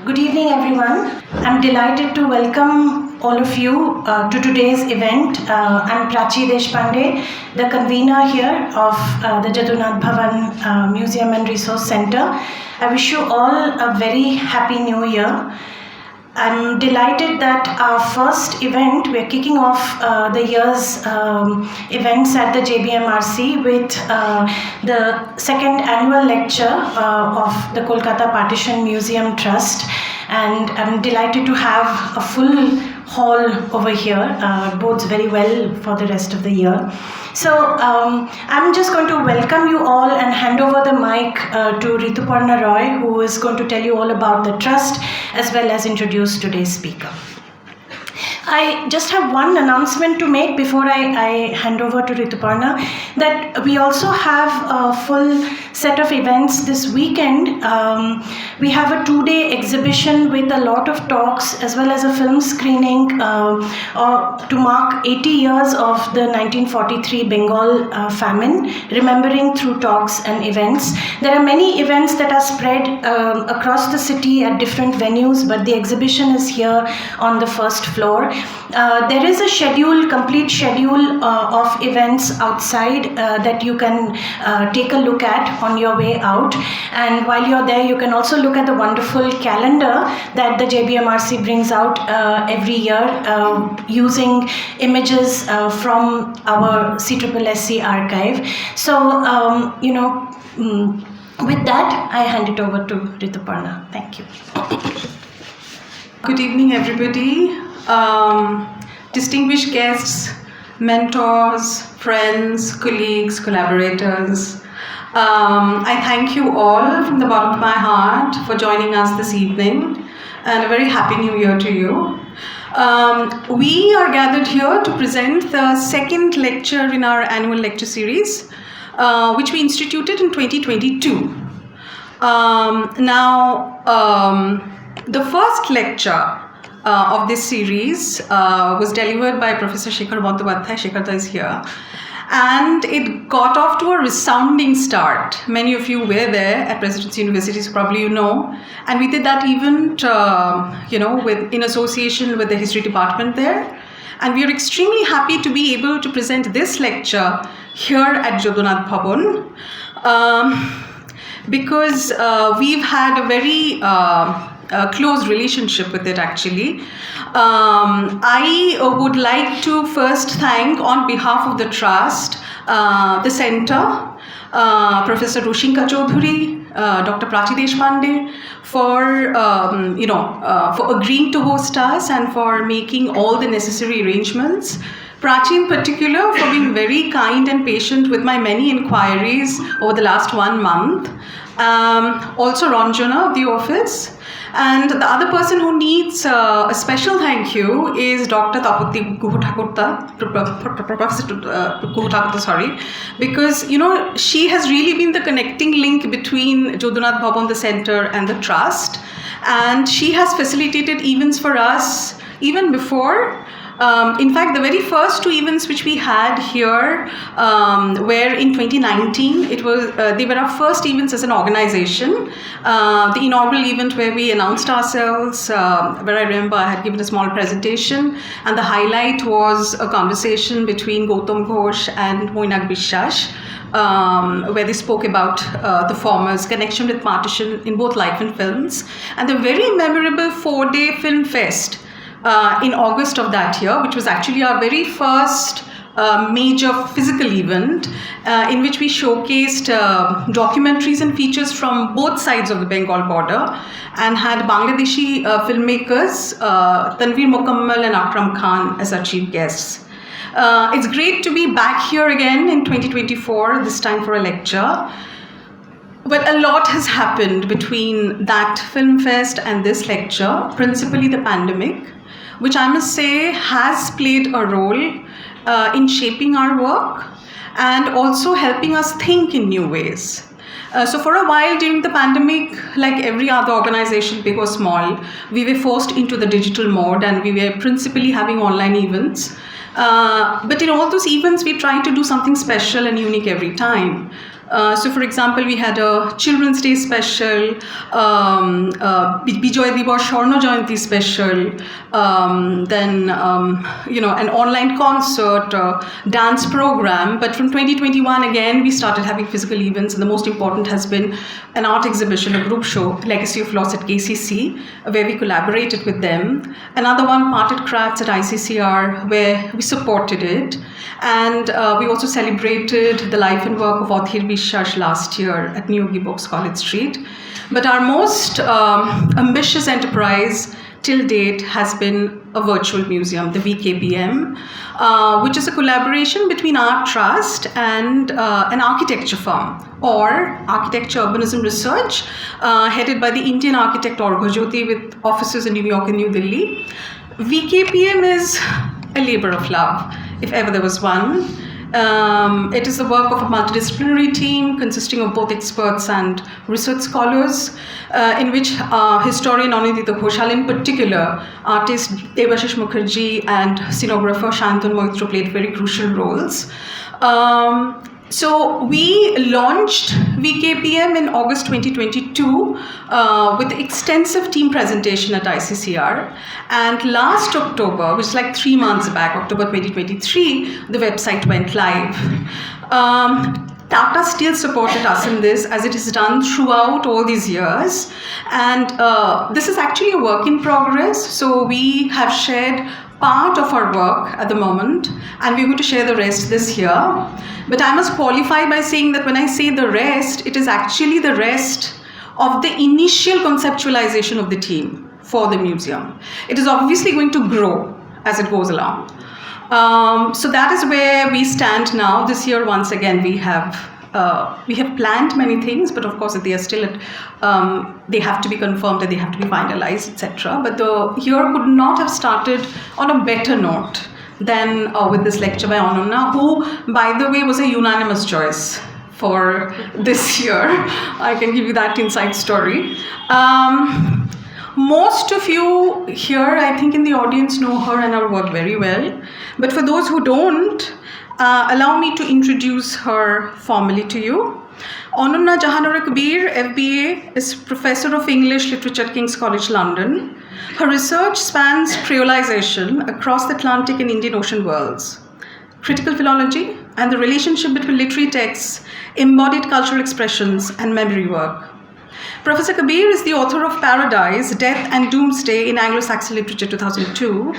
Good evening, everyone. I'm delighted to welcome all of you to today's event. I'm Prachi Deshpande, the convener here of the Jadunath Bhavan Museum and Resource Center. I wish you all a very happy new year. I'm delighted that our first event, we're kicking off the year's events at the JBMRC with the second annual lecture of the Kolkata Partition Museum Trust. And I'm delighted to have a full hall over here. It bodes very well for the rest of the year. So I'm just going to welcome you all and hand over the mic to Rituparna, who is going to tell you all about the trust as well as introduce today's speaker. I just have one announcement to make before I hand over to Rituparna, that we also have a full set of events this weekend. We have a 2-day exhibition with a lot of talks as well as a film screening to mark 80 years of the 1943 Bengal famine, remembering through talks and events. There are many events that are spread across the city at different venues, but the exhibition is here on the first floor. There is a complete schedule of events outside that you can take a look at on your way out. And while you're there, you can also look at the wonderful calendar that the JBMRC brings out every year using images from our CSSSC archive. So, with that, I hand it over to Rituparna. Thank you. Good evening, everybody. Distinguished guests, mentors, friends, colleagues, collaborators. I thank you all from the bottom of my heart for joining us this evening, and a very happy new year to you. We are gathered here to present the second lecture in our annual lecture series, which we instituted in 2022. The first lecture of this series was delivered by Professor Shekhar Bandyopadhyay. Shekhar is here. And it got off to a resounding start. Many of you were there at Presidency University, so probably you know. And we did that event, in association with the history department there. And we are extremely happy to be able to present this lecture here at Jadunath Bhavan because we've had a very close relationship with it, actually. I would like to first thank, on behalf of the Trust, the Center, Professor Roshinka Chaudhary, Dr. Prachi Deshpande, for agreeing to host us and for making all the necessary arrangements. Prachi in particular for being very kind and patient with my many inquiries over the last 1 month. Also Ranjana of the office. And the other person who needs a special thank you is Dr. Tapati Guha-Thakurta, Professor Guha-Thakurta, sorry, because she has really been the connecting link between Jadunath Bhavan, the Center, and the Trust, and she has facilitated events for us even before. In fact, the very first 2 events which we had here were in 2019. They were our first events as an organization. The inaugural event where we announced ourselves, where I remember I had given a small presentation, and the highlight was a conversation between Gautam Ghosh and Moinak Bishwash, where they spoke about the former's connection with partition in both life and films, and the very memorable 4-day film fest in August of that year, which was actually our very first major physical event in which we showcased documentaries and features from both sides of the Bengal border and had Bangladeshi filmmakers Tanveer Mukammal and Akram Khan as our chief guests. It's great to be back here again in 2024, this time for a lecture. But a lot has happened between that film fest and this lecture, principally the pandemic, which I must say has played a role in shaping our work and also helping us think in new ways. So for a while during the pandemic, like every other organization, big or small, we were forced into the digital mode and we were principally having online events. But in all those events, we tried to do something special and unique every time. So, for example, we had a Children's Day special, Bijoy Divas Swarno Jayanti special, then an online concert, dance program. But from 2021, again, we started having physical events, and the most important has been an art exhibition, a group show, Legacy of Loss at KCC, where we collaborated with them. Another one, Parted Crafts at ICCR, where we supported it. And we also celebrated the life and work of Authir Bishash last year at Niyogi Books, College Street. But our most ambitious enterprise till date has been a virtual museum, the VKBM, which is a collaboration between our trust and an architecture firm, or Architecture Urbanism Research, headed by the Indian architect Orghajyoti, with offices in New York and New Delhi. VKBM is a labor of love, if ever there was one. It is the work of a multidisciplinary team consisting of both experts and research scholars, in which historian Anindita Ghoshal in particular, artist Debashish Mukherjee, and scenographer Shantanu Moitra played very crucial roles. So we launched VKPM in August 2022 with extensive team presentation at ICCR, and last October, which is like 3 months back, October 2023, the website went live. Tata still supported us in this, as it has done throughout all these years, and this is actually a work in progress. So we have shared part of our work at the moment, and we're going to share the rest this year. But I must qualify by saying that when I say the rest, it is actually the rest of the initial conceptualization of the team for the museum. It is obviously going to grow as it goes along. So that is where we stand now. This year, once again, we have planned many things, but of course they are still at, they have to be confirmed and they have to be finalized, etc. But the year could not have started on a better note than with this lecture by Ananya, who, by the way, was a unanimous choice for this year. I can give you that inside story. Most of you here, I think, in the audience know her and our work very well. But for those who don't, allow me to introduce her formally to you. Ananya Jahanara Kabir, FBA, is Professor of English Literature at King's College London. Her research spans creolization across the Atlantic and Indian Ocean worlds, critical philology, and the relationship between literary texts, embodied cultural expressions, and memory work. Professor Kabir is the author of Paradise, Death and Doomsday in Anglo-Saxon Literature 2002,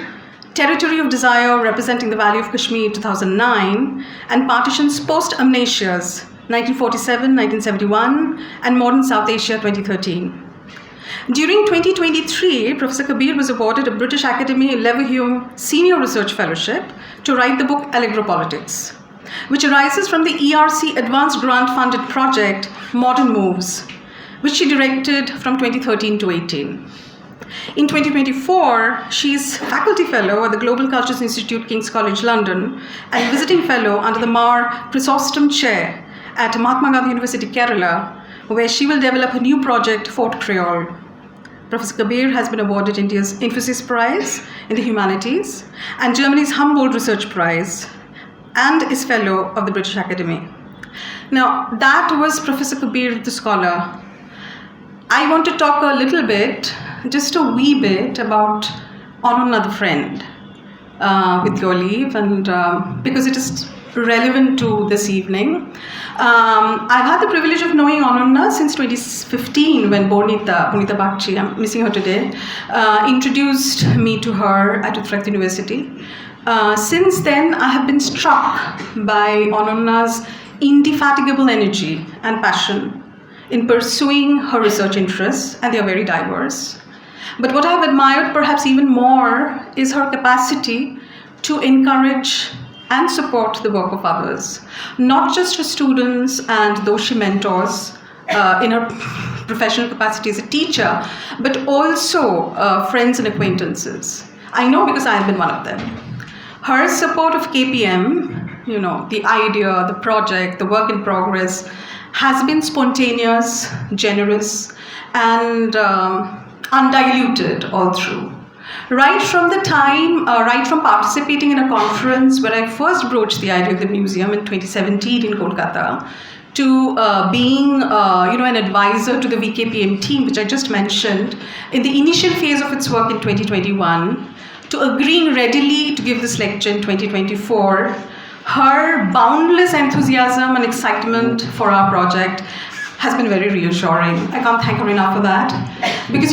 Territory of Desire representing the Valley of Kashmir 2009, and Partitions Post-Amnesias 1947-1971 and Modern South Asia 2013. During 2023, Professor Kabir was awarded a British Academy Leverhulme Senior Research Fellowship to write the book Allegropolitics, which arises from the ERC Advanced Grant Funded project Modern Moves, which she directed from 2013 to 18. In 2024, she is Faculty Fellow at the Global Cultures Institute, King's College London, and Visiting Fellow under the Mar Chrysostom Chair at Mahatma Gandhi University, Kerala, where she will develop a new project, Fort Creole. Professor Kabir has been awarded India's Infosys Prize in the Humanities and Germany's Humboldt Research Prize, and is Fellow of the British Academy. Now, that was Professor Kabir, the scholar. I want to talk a little bit, just a wee bit, about Ananya the friend, with your leave, and because it is relevant to this evening. I've had the privilege of knowing Ananya since 2015, when Punita Bakchi, I'm missing her today, introduced me to her at Utrecht University. Since then, I have been struck by Ananya's indefatigable energy and passion in pursuing her research interests, and they are very diverse. But what I've admired perhaps even more is her capacity to encourage and support the work of others, not just her students and those she mentors in her professional capacity as a teacher, but also friends and acquaintances. I know because I've been one of them. Her support of KPM, the idea, the project, the work in progress, has been spontaneous, generous, and undiluted all through. Right from participating in a conference where I first broached the idea of the museum in 2017 in Kolkata, to being an advisor to the VKPM team, which I just mentioned, in the initial phase of its work in 2021, to agreeing readily to give this lecture in 2024, her boundless enthusiasm and excitement for our project has been very reassuring. I can't thank her enough for that. Because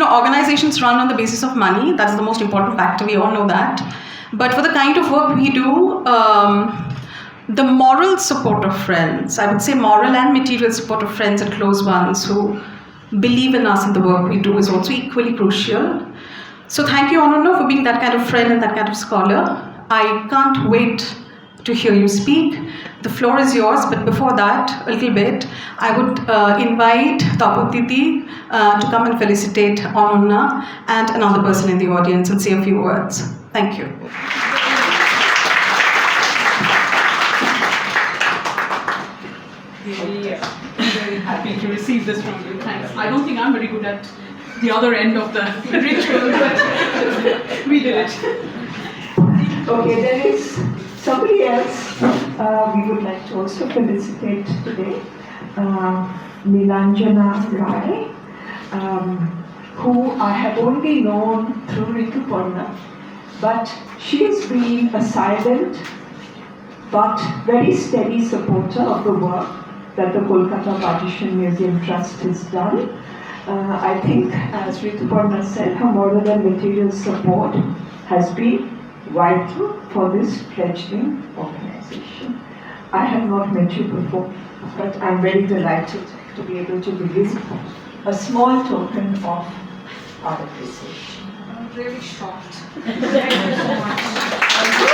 organizations run on the basis of money. That's the most important factor. We all know that. But for the kind of work we do, the moral support of friends, I would say moral and material support of friends and close ones who believe in us and the work we do is also equally crucial. So thank you, Ananya, for being that kind of friend and that kind of scholar. I can't wait to hear you speak. The floor is yours, but before that, a little bit, I would invite Tapati to come and felicitate Ananya and another person in the audience and say a few words. Thank you. Very happy to receive this from you. Thanks. I don't think I'm very good at the other end of the ritual, but we did it. Okay, there is somebody else we would like to also felicitate today, Jahanara Kabir, who I have only known through Rituparna, but she has been a silent but very steady supporter of the work that the Kolkata Partition Museum Trust has done. I think, as Rituparna said, her moral and material support has been vital for this fledgling organization. I have not met you before, but I'm very delighted to be able to give a small token of our appreciation. I'm really shocked. Thank you so much.